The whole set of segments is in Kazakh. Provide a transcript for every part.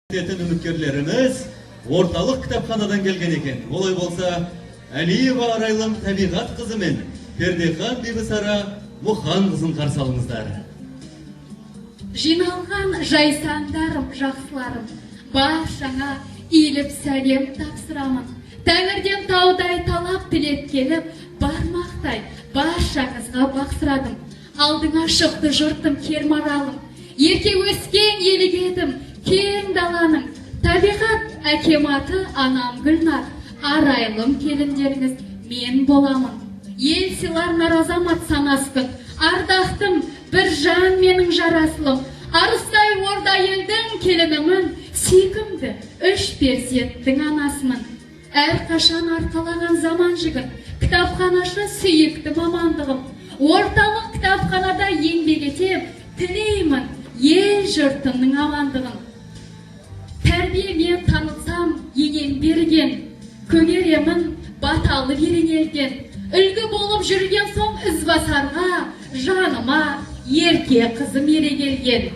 Үміткерлерimiz орталық кітапханадан келген екен. Олай болса, Әлиева Арайлым Табиғат қызы мен Пердехан Бибісара Мұхан қызын қарсы алыңыздар. Жиналған жайсаңдарым, жақсыларым, баршаңа иіліп сәлем тапсырамын. Тәңірден таудай талап тілеп келіп, бармақтай баршаңызға бақсырадым. Алдыңа шықты жұртым кермаралым, ерке өскен елік едім, кең даланың. Табиғат әкем аты анам Гүлнар, Арайлым келіндеріңіз мен боламын. Ел сыйлар наразамат санаспын, ардақтым бір жан менің жарасылым. Арыстай орда елдің келінімін, сүйкімді үш перзенттің анасымын. Әрқашан арқалаған заман жігін, кітапханашы сүйікті мамандығым. Орталық кітапханада еңбек етем, тілеймін ел жұртының амандығын. Тәрбиемен танылсам енен берген, көгеремін баталы беренелден. Үлгі болып жүрген соң ізбасарға, жаныма ерке қызым ере келген.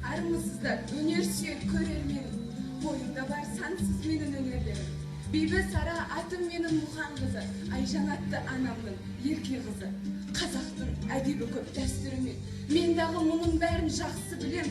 Армысыздар, өнерсүйер көрермен, бойымда бар сансыз менің өнерлерім. Бибісара атым менің Мұхан қызы, Айжанатты анамның ерке қызы. Қазақтың әдебі көп дәстүрімен, мен дағы мұның бәрін жақсы білем.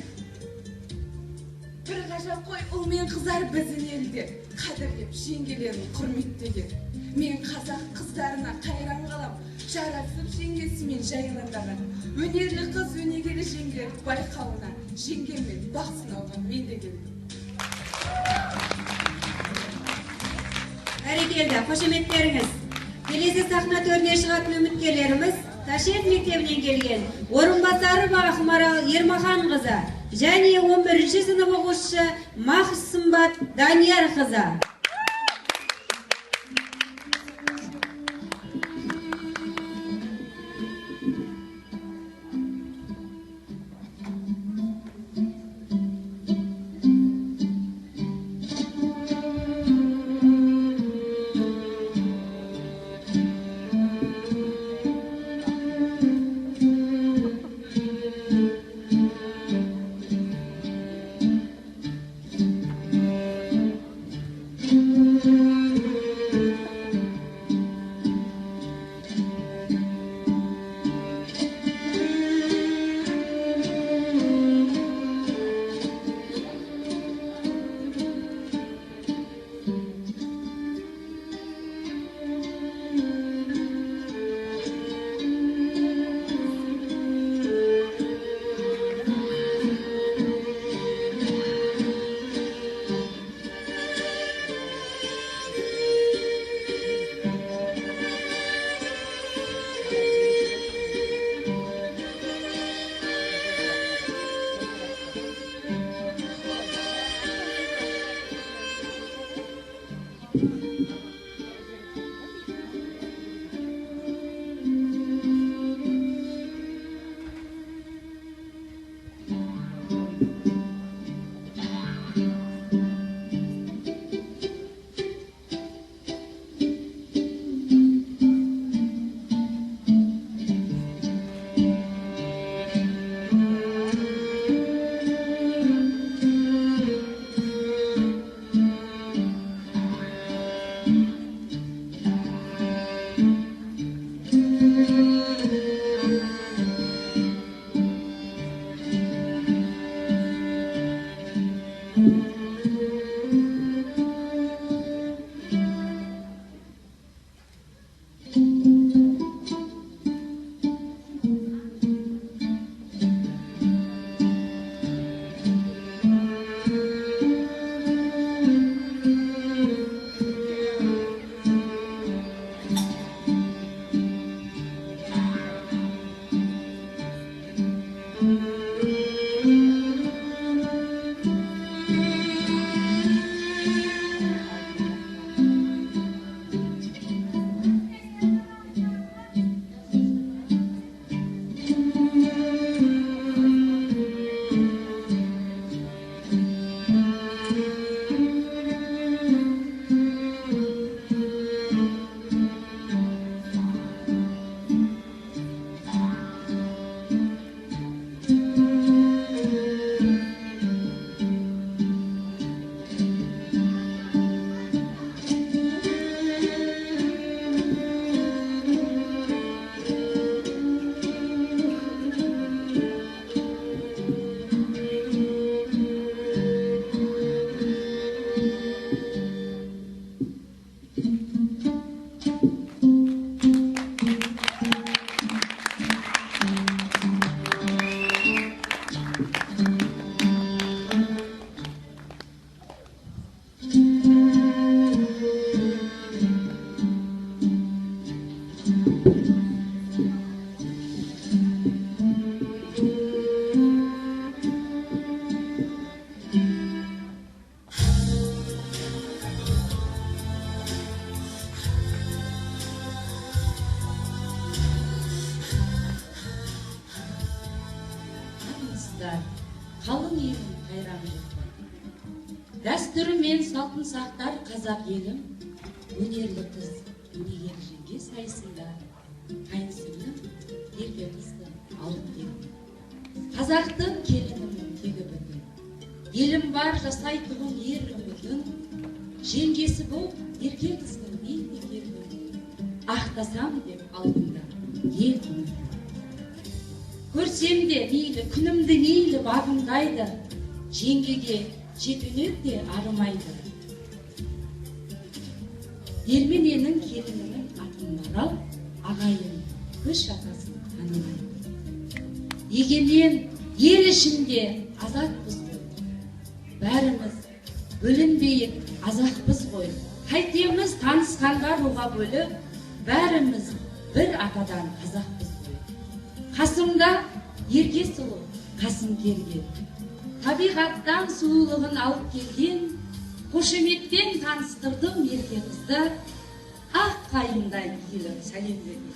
Бір ғажап қой ұл мен қыздар біздің елде, қадірлеп жеңгелерін құрметтеген. Мен қазақ қыздарына қайран қалам, жарасып жеңгесімен жайландаған. Өнерлі қыз өнегелі жеңгелер байқауына, жеңгемен бақ сынауға мен де келдім. Бәрекелді, қошеметтеріңіз. Келесі сахна төріне шығатын үміткерлеріміз Ташкент мектебінен келген орынбасары Ақмарал Ермахан қызы және 11-ші сынып оқушысы Мақсымбат Данияр қызы. қыздар, қалың елім қайран жұртым. Дәстүрі мен салтын сақтар қазақ елім, өнерлі қыз, өнегелі жеңге сайысында қайынсіңлім ерке қызды алып келдім. Қазақтың келінімін тегі бүтін, елім бар жасайтұғын ер үмітін, жеңгесі боп ерке қыздың мен де келдім, ақтасам деп алдымда ел үмітін. Көрсем де мейлі, күнімді мейлі бағымдайды, жеңгеге жетінек те арымайды. Ермененің келінінің атын Марал, ағайын көш атасын танымайды. Егемен ел ішінде азатпыз ғой, бәріміз бөлінбейік азақпыз ғой. Қайтеміз танысқанға руға бөліп, бәріміз бір атадан қазақпыз ғой. Қасымда ерке сұлу қасым келген, табиғаттан сұлулығын алып келген, қошеметтен таныстырдым ерке қызды, ақ қайыңдай келіп сәлем берген.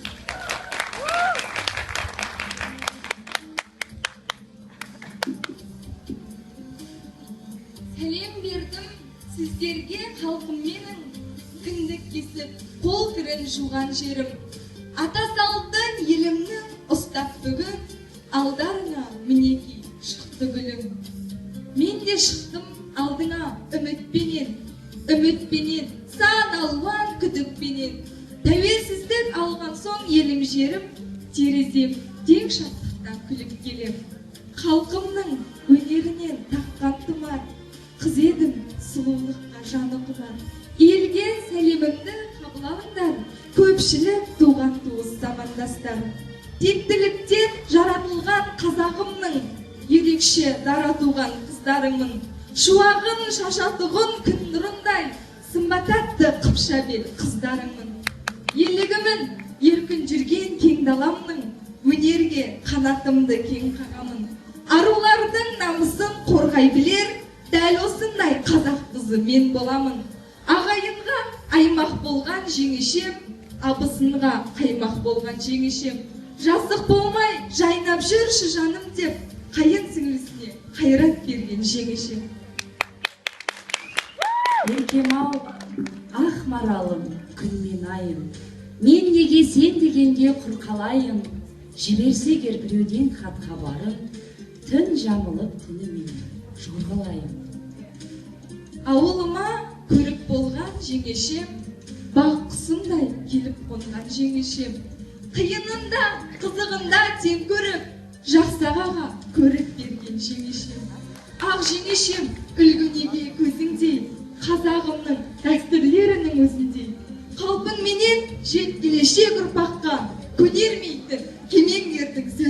Сәлем бердім сіздерге халқым менің, кіндік кесіп қол кірін жуған жерім. Ата салтын елімнің ұстап бүгін, алдарына мінеки шықты гүлім. Мен де шықтым алдыңа үмітпенен, сан алуан күдікпенен. Тәуелсіздік алған соң елім жерім, терезем тең шаттықтан күліп келем. Халқымның өнерінен таққан тұмар, қыз едім сұлулыққа жаны құмар. Елге сәлемімді қабыл алыңдар, көпшілік туған туыс замандастар. Тектіліктен жаратылған қазағымның, ерекше дара туған қыздарымын. Шуағын шашатұғын күн нұрындай, сымбататты қыпша бел қыздарымын. Елігімін еркін жүрген кең даламның, өнерге қанатымды кең қағамын. Арулардың намысын қорғай білер, дәл осындай қазақ қызы мен боламын. Ағайынға аймақ болған жеңешем, абысынға қаймақ болған жеңешем. Жасық болмай жайнап жүрші жаным деп, қайын сіңлісіне қайрат берген жеңешем. Еркем-ау, ақ маралым, күн мен айым, мен неге сен дегенде құрқалайын, жіберсе егер біреуден хат хабарым, түн жамылып түнімен жорғалайын. Ауылыма көріп болған жеңешем, бақ құсындай келіп қонған жеңешем. Қиынында, қызығында тең көріп, жақсағаға көріп берген жеңешем. Ақ жеңешем, үлгінеге көзіңдей, қазағымның дәстүрлерінің өзіндей. Қалпың менен жет келешек ұрпаққа, көнермейтін кемеңгердің сөз